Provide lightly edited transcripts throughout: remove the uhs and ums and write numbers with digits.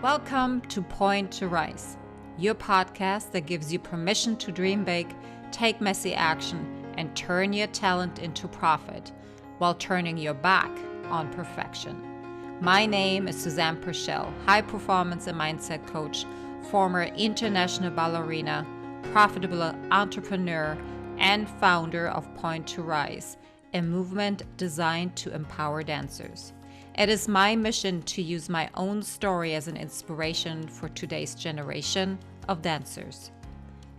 Welcome to Point to R.I.S E, your podcast that gives you permission to dream big, take messy action, and turn your talent into profit while turning your back on perfection. My name is Susanne Rachel, high performance and mindset coach, former international ballerina, profitable entrepreneur, and founder of Point to R.I.S E, a movement designed to empower dancers. It is my mission to use my own story as an inspiration for today's generation of dancers.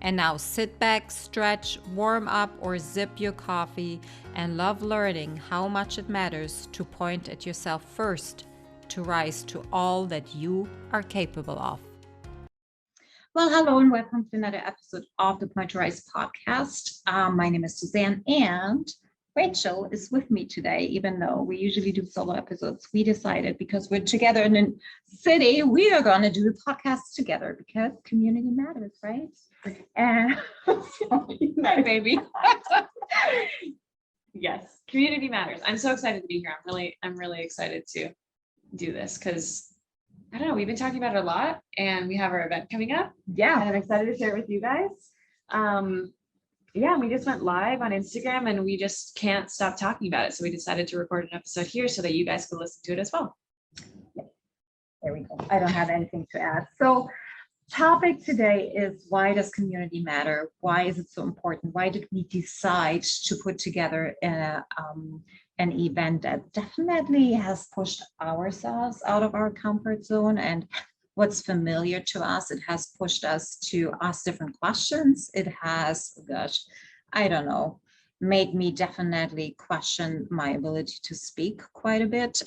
And now sit back, stretch, warm up, or sip your coffee and love learning how much it matters to point at yourself first to rise to all that you are capable of. Well, hello and welcome to another episode of the Point to R.I.S E podcast. My name is Susanne and Rachel is with me today, even though we usually do solo episodes. We decided because we're together in the city, we are going to do the podcast together because community matters, right? And my baby. Yes, community matters. I'm so excited to be here. I'm really excited to do this because I don't know, we've been talking about it a lot and we have our event coming up. Yeah, and I'm excited to share it with you guys. We just went live on Instagram and we just can't stop talking about it. So we decided to record an episode here so that you guys could listen to it as well. There we go. I don't have anything to add. So topic today is, why does community matter? Why is it so important? Why did we decide to put together an event that definitely has pushed ourselves out of our comfort zone and what's familiar to us? It has pushed us to ask different questions. It has, made me definitely question my ability to speak quite a bit.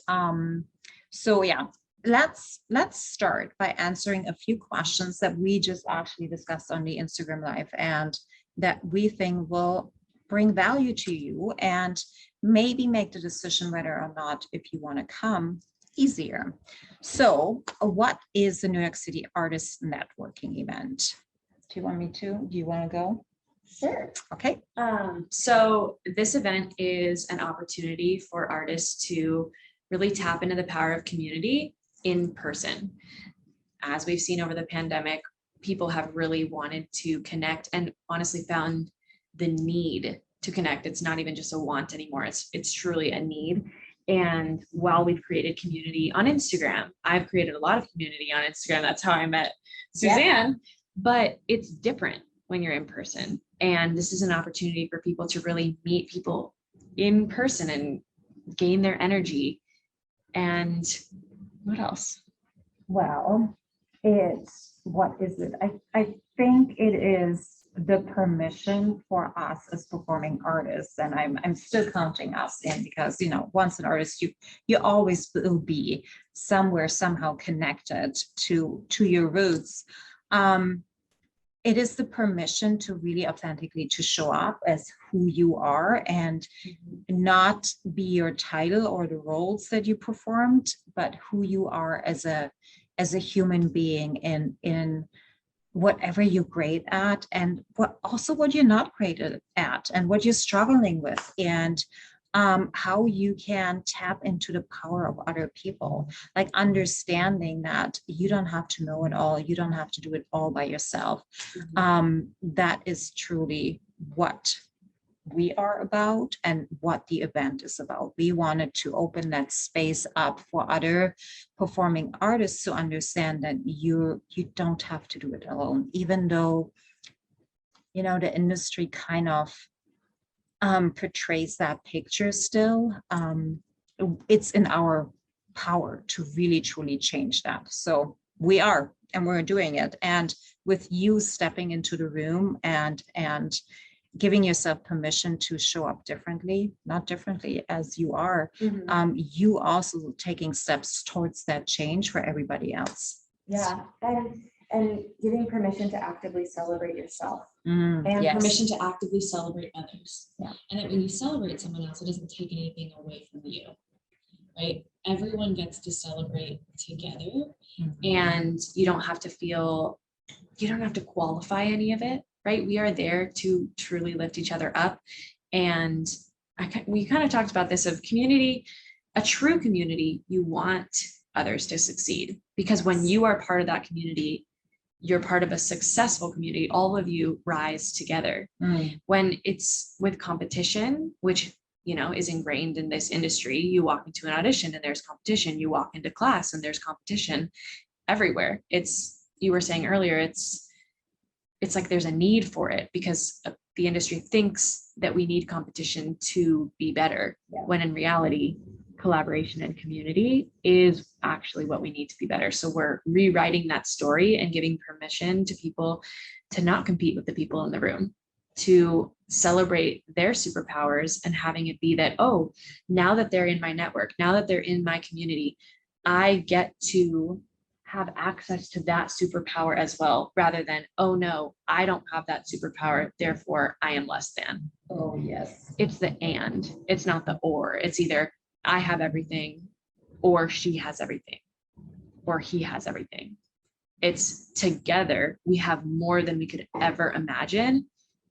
Let's start by answering a few questions that we just actually discussed on the Instagram Live and that we think will bring value to you and maybe make the decision whether or not if you want to come easier. So what is the New York City Artist Networking Event? Do you want to go? Sure. Okay. So this event is an opportunity for artists to really tap into the power of community in person. As we've seen over the pandemic, people have really wanted to connect and honestly found the need to connect. It's not even just a want anymore. It's truly a need. And while we've created community on Instagram, I've created a lot of community on Instagram. That's how I met Susanne, but it's different when you're in person. And this is an opportunity for people to really meet people in person and gain their energy. And what else? Well, what is it? I think it is the permission for us as performing artists, and I'm still counting us in because once an artist, you always will be somewhere somehow connected to your roots. It is the permission to really authentically to show up as who you are and not be your title or the roles that you performed, but who you are as a human being in whatever you're great at and what you're not great at and what you're struggling with and how you can tap into the power of other people, like understanding that you don't have to know it all. You don't have to do it all by yourself. That is truly what we are about and what the event is about. We wanted to open that space up for other performing artists to understand that you don't have to do it alone, even though the industry kind of portrays that picture still. It's in our power to really truly change that. So we're doing it, and with you stepping into the room and giving yourself permission to show up differently, not differently as you are, you also taking steps towards that change for everybody else. Yeah, and giving permission to actively celebrate yourself. And permission to actively celebrate others. Yeah. And that when you celebrate someone else, it doesn't take anything away from you, right? Everyone gets to celebrate together, and you don't have to qualify any of it. Right? We are there to truly lift each other up. And we kind of talked about this of community, a true community. You want others to succeed. Because when you are part of that community, you're part of a successful community. All of you rise together. When it's with competition, which, you know, is ingrained in this industry, you walk into an audition and there's competition. You walk into class and there's competition everywhere. You were saying earlier, it's like there's a need for it because the industry thinks that we need competition to be better, when in reality, collaboration and community is actually what we need to be better. So we're rewriting that story and giving permission to people to not compete with the people in the room, to celebrate their superpowers and having it be that, oh, now that they're in my network, now that they're in my community, I get to have access to that superpower as well, rather than, oh no, I don't have that superpower, therefore I am less than. Oh, yes. It's the and, it's not the or. It's either I have everything, or she has everything, or he has everything. It's together, we have more than we could ever imagine.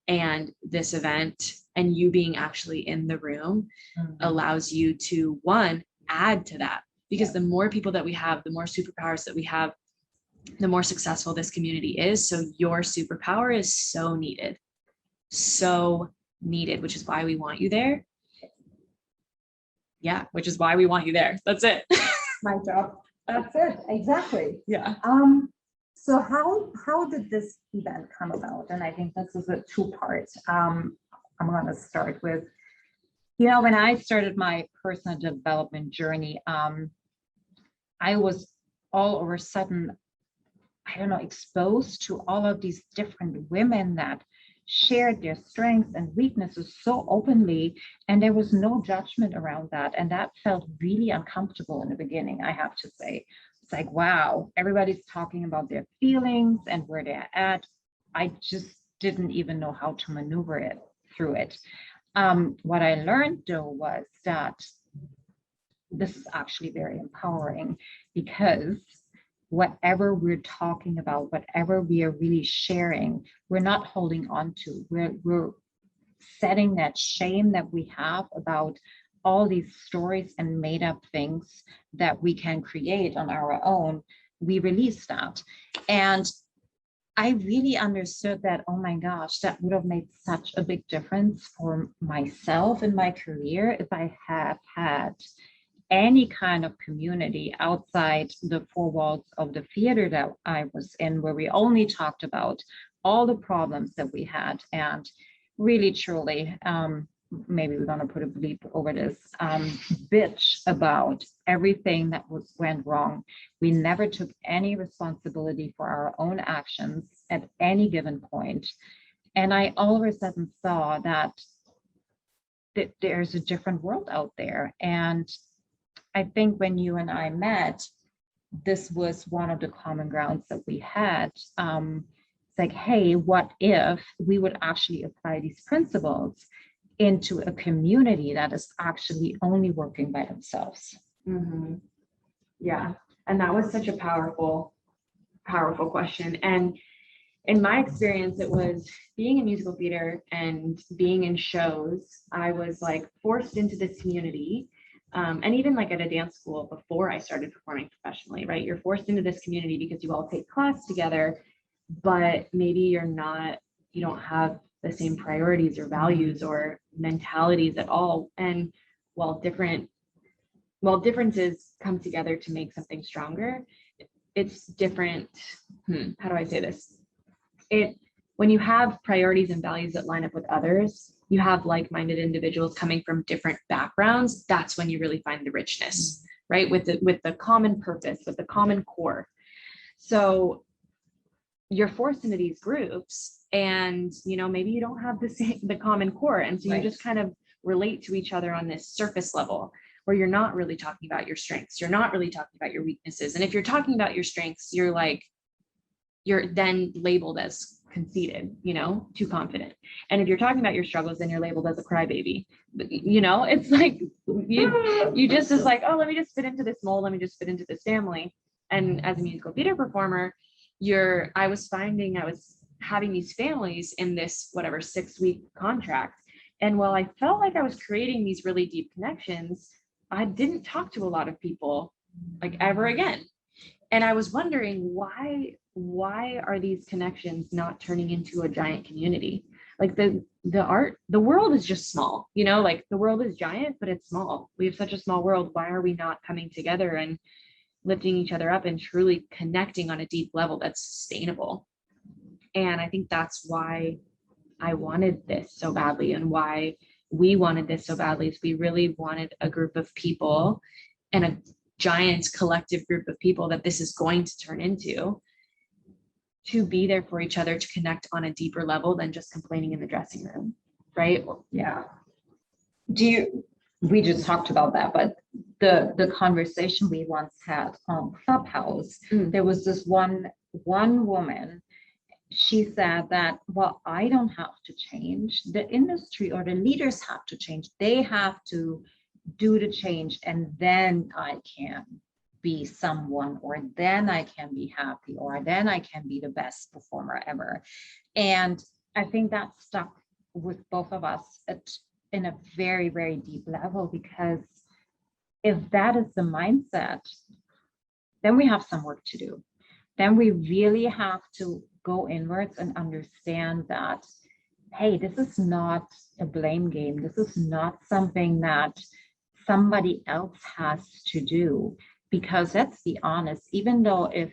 And this event and you being actually in the room allows you to, one, add to that. Because the more people that we have, the more superpowers that we have, the more successful this community is. So your superpower is so needed, which is why we want you there. Yeah, which is why we want you there. That's it. My job. That's it. Exactly. Yeah. So how did this event come about? And I think this is a two-part. I'm going to start with, you know, when I started my personal development journey, I was all of a sudden, I don't know, exposed to all of these different women that shared their strengths and weaknesses so openly, and there was no judgment around that. And that felt really uncomfortable in the beginning, I have to say. It's like, wow, everybody's talking about their feelings and where they're at. I just didn't even know how to maneuver it through it. What I learned though was that this is actually very empowering, because whatever we're talking about, whatever we are really sharing, we're not holding on to. We're setting that shame that we have about all these stories and made up things that we can create on our own. We release that. And I really understood that, oh my gosh, that would have made such a big difference for myself in my career if I had had any kind of community outside the four walls of the theater that I was in, where we only talked about all the problems that we had. And really, truly, maybe we're going to put a bleep over this, bitch about everything that went wrong. We never took any responsibility for our own actions at any given point. And I all of a sudden saw that there's a different world out there. And I think when you and I met, this was one of the common grounds that we had. It's like, hey, what if we would actually apply these principles into a community that is actually only working by themselves? Yeah. And that was such a powerful question. And in my experience, it was being in musical theater and being in shows, I was like forced into this community. And even like at a dance school before I started performing professionally, right? You're forced into this community because you all take class together, but maybe you don't have the same priorities or values or mentalities at all. And while differences come together to make something stronger, it's different. How do I say this? When you have priorities and values that line up with others, you have like-minded individuals coming from different backgrounds, that's when you really find the richness, right? With the common purpose, with the common core. So you're forced into these groups and, you know, maybe you don't have the common core. And so you just kind of relate to each other on this surface level where you're not really talking about your strengths. You're not really talking about your weaknesses. And if you're talking about your strengths, you're then labeled as conceited, you know, too confident. And if you're talking about your struggles, then you're labeled as a crybaby. You know, it's like you just is like, oh, let me just fit into this mold. Let me just fit into this family. And as a musical theater performer, I was having these families in this 6-week contract. And while I felt like I was creating these really deep connections, I didn't talk to a lot of people like ever again. And I was wondering why are these connections not turning into a giant community? Like the world is just small, like the world is giant, but it's small. We have such a small world. Why are we not coming together and lifting each other up and truly connecting on a deep level that's sustainable? And I think that's why I wanted this so badly, and why we wanted this so badly, is we really wanted a group of people and a giant collective group of people that this is going to turn into, to be there for each other, to connect on a deeper level than just complaining in the dressing room, right? Yeah. We just talked about that, but the conversation we once had on Clubhouse, there was this one woman. She said that, well, I don't have to change. The industry or the leaders have to change. They have to do the change, and then I can be someone, or then I can be happy, or then I can be the best performer ever. And I think that stuck with both of us in a very, very deep level, because if that is the mindset, then we have some work to do. Then we really have to go inwards and understand that, hey, this is not a blame game. This is not something that somebody else has to do. Because let's be honest, even though if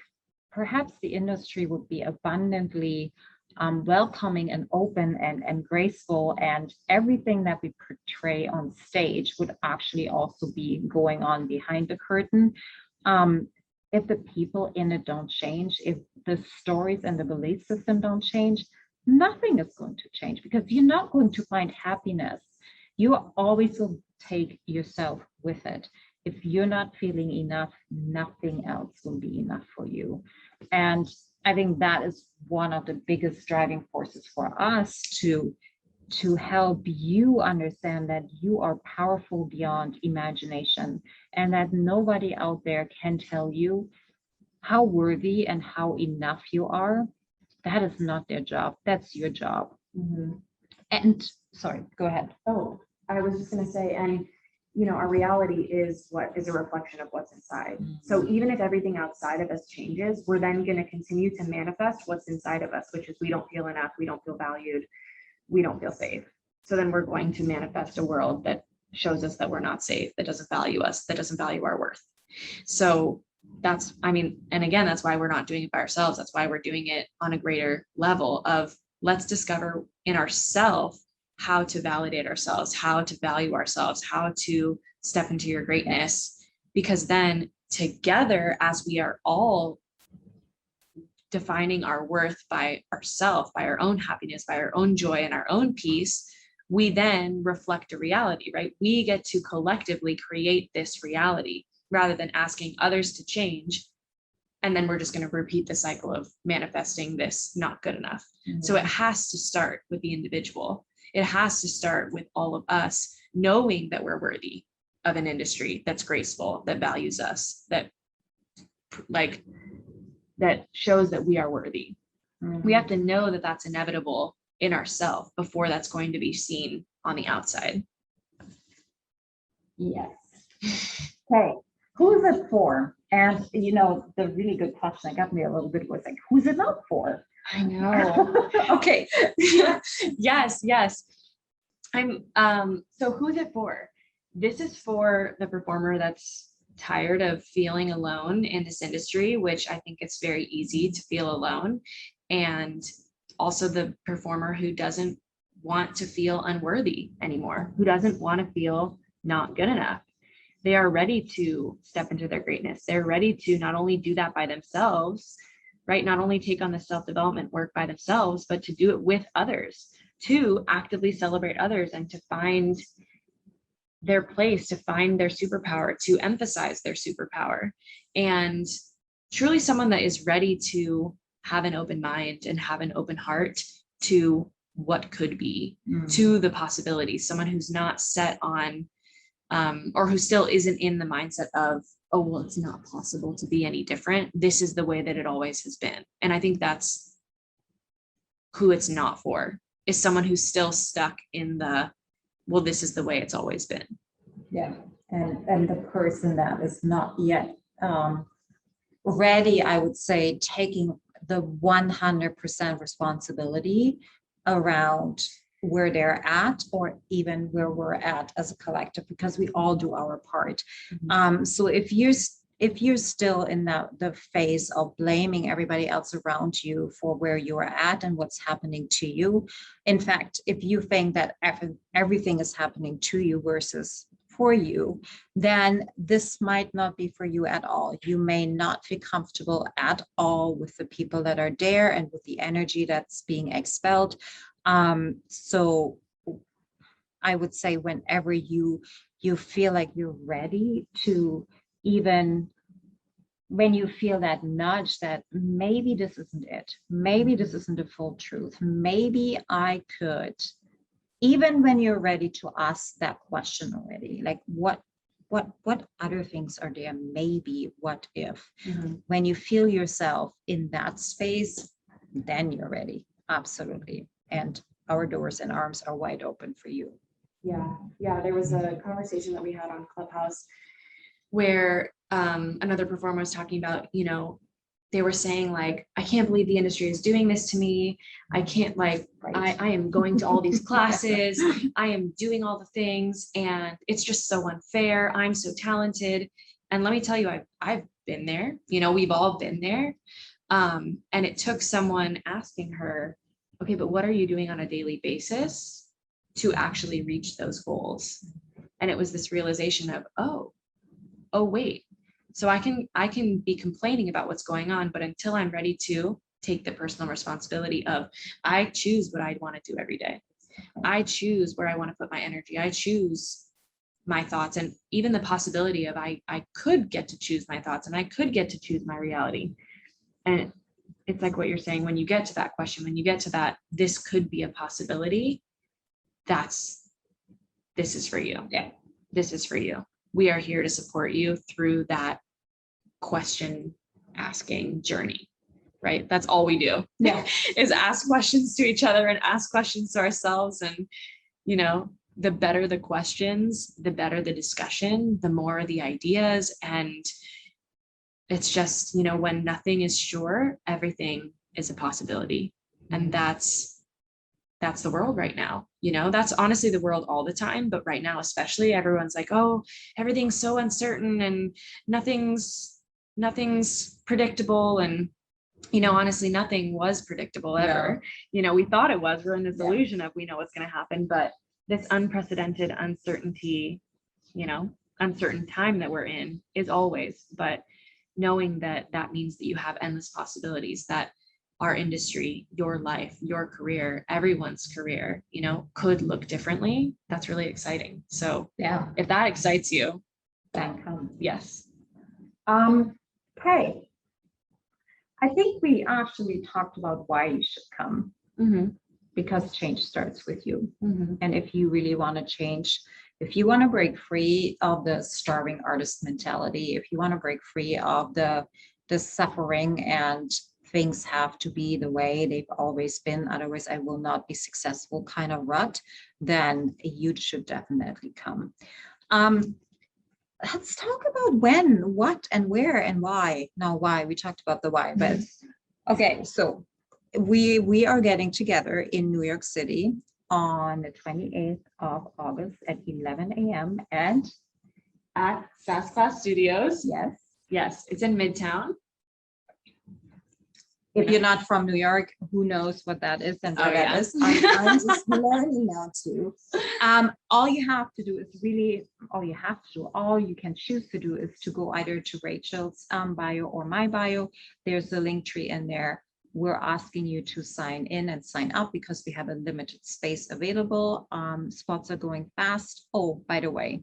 perhaps the industry would be abundantly welcoming and open and graceful, and everything that we portray on stage would actually also be going on behind the curtain, if the people in it don't change, if the stories and the belief system don't change, nothing is going to change, because you're not going to find happiness. You always will take yourself with it. If you're not feeling enough, nothing else will be enough for you. And I think that is one of the biggest driving forces for us to help you understand that you are powerful beyond imagination, and that nobody out there can tell you how worthy and how enough you are. That is not their job. That's your job. And sorry, go ahead. Oh, I was just going to say, and our reality is what is a reflection of what's inside. So even if everything outside of us changes, we're then going to continue to manifest what's inside of us, which is we don't feel enough, we don't feel valued, we don't feel safe. So then we're going to manifest a world that shows us that we're not safe, that doesn't value us, that doesn't value our worth. So that's, and again, that's why we're not doing it by ourselves. That's why we're doing it on a greater level of, let's discover in ourselves how to validate ourselves, how to value ourselves, how to step into your greatness. Because then together, as we are all defining our worth by ourselves, by our own happiness, by our own joy and our own peace, we then reflect a reality, right? We get to collectively create this reality rather than asking others to change. And then we're just going to repeat the cycle of manifesting this not good enough. So it has to start with the individual. It has to start with all of us knowing that we're worthy of an industry that's graceful, that values us, that shows that we are worthy. We have to know that that's inevitable in ourselves before that's going to be seen on the outside. Yes. Okay. Who's it for? And the really good question that got me a little bit was like, who's it not for? I know. Okay. Yes. So who's it for? This is for the performer that's tired of feeling alone in this industry, which I think it's very easy to feel alone. And also the performer who doesn't want to feel unworthy anymore, who doesn't want to feel not good enough. They are ready to step into their greatness. They're ready to not only do that by themselves, right? Not only take on the self-development work by themselves, but to do it with others, to actively celebrate others, and to find their place, to find their superpower, to emphasize their superpower. And truly someone that is ready to have an open mind and have an open heart to what could be, to the possibilities. Someone who's not set on, or who still isn't in the mindset of, oh, well, it's not possible to be any different. This is the way that it always has been. And I think that's who it's not for, is someone who's still stuck in the, well, this is the way it's always been. Yeah. And the person that is not yet ready, I would say, taking the 100% responsibility around where they're at, or even where we're at as a collective, because we all do our part. So if you're still in the phase of blaming everybody else around you for where you're at and what's happening to you, in fact, if you think that everything is happening to you versus for you, then this might not be for you at all. You may not feel comfortable at all with the people that are there and with the energy that's being expelled. So I would say whenever you feel like you're ready to, even when you feel that nudge that maybe this isn't it, maybe this isn't the full truth, maybe I could, even when you're ready to ask that question already, like what other things are there? Maybe, what if? When you feel yourself in that space, then you're ready. Absolutely. And our doors and arms are wide open for you. Yeah. There was a conversation that we had on Clubhouse where another performer was talking about, they were saying like, I can't believe the industry is doing this to me. I can't I am going to all these classes. I am doing all the things and it's just so unfair. I'm so talented. And let me tell you, I've been there, we've all been there. And it took someone asking her, okay, but what are you doing on a daily basis to actually reach those goals? And it was this realization of, oh, wait. So I can be complaining about what's going on, but until I'm ready to take the personal responsibility of, I choose what I want to do every day. I choose where I want to put my energy. I choose my thoughts, and even the possibility of I could get to choose my thoughts and I could get to choose my reality. And it's like what you're saying, when you get to that question, when you get to that, this could be a possibility, this is for you. Yeah. This is for you. We are here to support you through that question asking journey, right? That's all we do. Yeah. Is ask questions to each other and ask questions to ourselves. And, the better the questions, the better the discussion, the more the ideas. And it's just, when nothing is sure, everything is a possibility. And that's the world right now. That's honestly the world all the time, but right now especially, everyone's like, oh, everything's so uncertain and nothing's predictable. And honestly, nothing was predictable ever. We thought it was. We're in this illusion of we know what's going to happen, but this unprecedented uncertainty, uncertain time that we're in is always. But knowing that means that you have endless possibilities, that our industry, your life, your career, everyone's career, could look differently. That's really exciting. So Yeah. if that excites you, Then come. yes. Okay. I think we actually talked about why you should come, because change starts with you. And if you really want to change, if you want to break free of the starving artist mentality, if you want to break free of the suffering and things have to be the way they've always been, otherwise I will not be successful kind of rut, then you should definitely come. Let's talk about when, what, and where, and why. Now, why, we talked about the why, but okay, so we are getting together in New York City on the 28th of August at 11 a.m. and At SAS Class Studios. Yes. It's in Midtown. If you're not from New York, who knows what that is and where that is. I'm just learning now too. All you can choose to do is to go either to Rachel's bio or my bio. There's a link tree in there. We're asking you to sign in and sign up because we have a limited space available. Spots are going fast. Oh, by the way,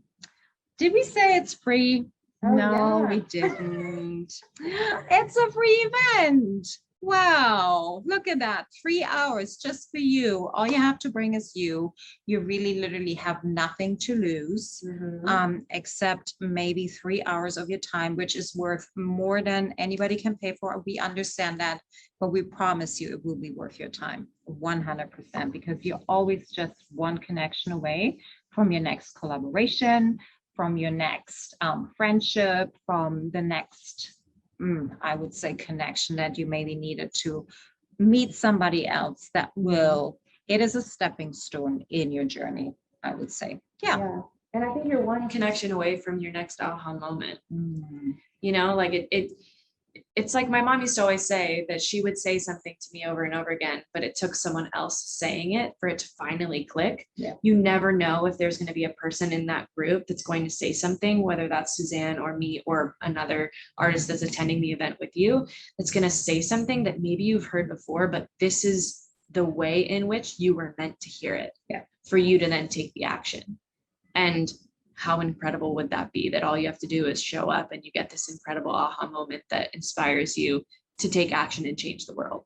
did we say it's free? No, we didn't. It's a free event. Wow, look at that. 3 hours just for you. All you have to bring is you. You really literally have nothing to lose, except maybe 3 hours of your time, which is worth more than anybody can pay for. We understand that, but we promise you it will be worth your time 100%, because you're always just one connection away from your next collaboration, from your next friendship, from the next, I would say, connection that you maybe needed to meet somebody else that will, it is a stepping stone in your journey, I would say. Yeah. And I think you're one Connection away from your next aha moment. Mm. You know, like it's like my mom used to always say that she would say something to me over and over again, but it took someone else saying it for it to finally click. Yeah. You never know if there's going to be a person in that group that's going to say something, whether that's Susanne or me or another artist that's attending the event with you, that's going to say something that maybe you've heard before, but this is the way in which you were meant to hear it. Yeah. For you to then take the action. And how incredible would that be, that all you have to do is show up and you get this incredible aha moment that inspires you to take action and change the world.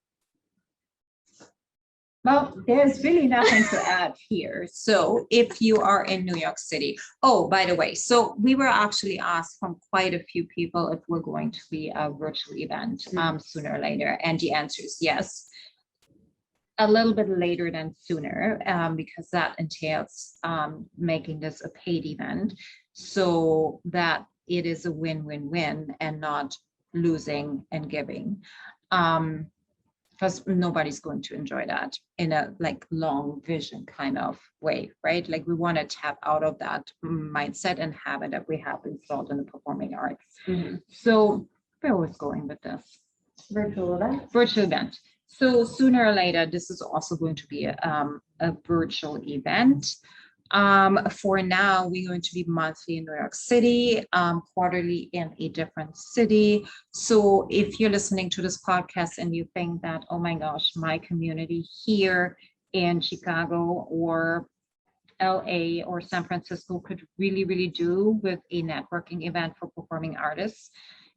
Well, there's really nothing to add here. So if you are in New York City, oh, by the way, so we were actually asked from quite a few people if we're going to be a virtual event sooner or later. And the answer is yes. A little bit later than sooner, because that entails making this a paid event so that it is a win-win-win and not losing and giving. Because nobody's going to enjoy that in a like long vision kind of way, right? Like we want to tap out of that mindset and habit that we have installed in the performing arts. So where was going with this? virtual event. Virtual event. So sooner or later, this is also going to be a virtual event. For now, we're going to be monthly in New York City, quarterly in a different city. So if you're listening to this podcast and you think that, oh my gosh, my community here in Chicago or LA or San Francisco could really, really do with a networking event for performing artists,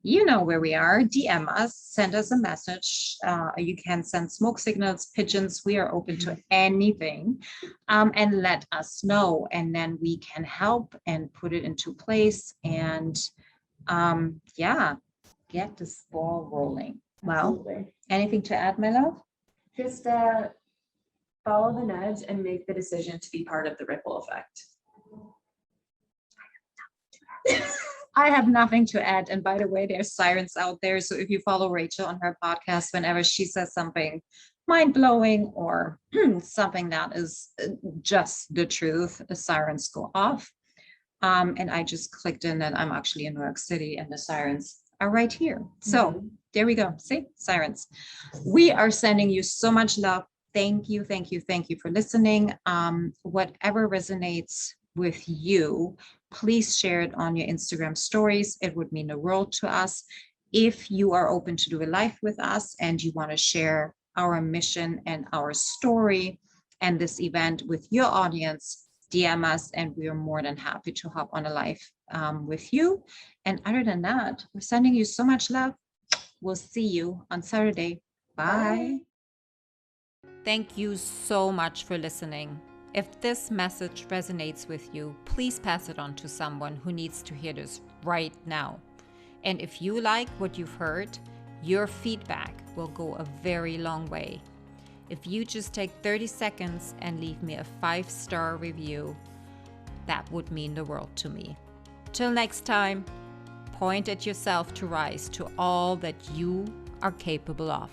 you know where we are. DM us, send us a message. You can send smoke signals, pigeons. We are open to anything, and let us know. And then we can help and put it into place and yeah, get this ball rolling. Well, Absolutely. anything to add, my love? Just follow the nudge and make the decision to be part of the ripple effect. I have nothing to add. And by the way, there's sirens out there. So if you follow Rachel on her podcast, whenever she says something mind-blowing or something that is just the truth, the sirens go off. And I just clicked in that I'm actually in New York City and the sirens are right here. So there we go. See, sirens. We are sending you so much love. Thank you, thank you, thank you for listening. Whatever resonates with you, please share it on your Instagram stories. It would mean the world to us. If you are open to do a live with us and you want to share our mission and our story and this event with your audience, DM us and we are more than happy to hop on a live with you. And other than that, we're sending you so much love. We'll see you on Saturday. Bye. Thank you so much for listening. If this message resonates with you, please pass it on to someone who needs to hear this right now. And if you like what you've heard, your feedback will go a very long way. If you just take 30 seconds and leave me a 5-star review, that would mean the world to me. Till next time, point at yourself to rise to all that you are capable of.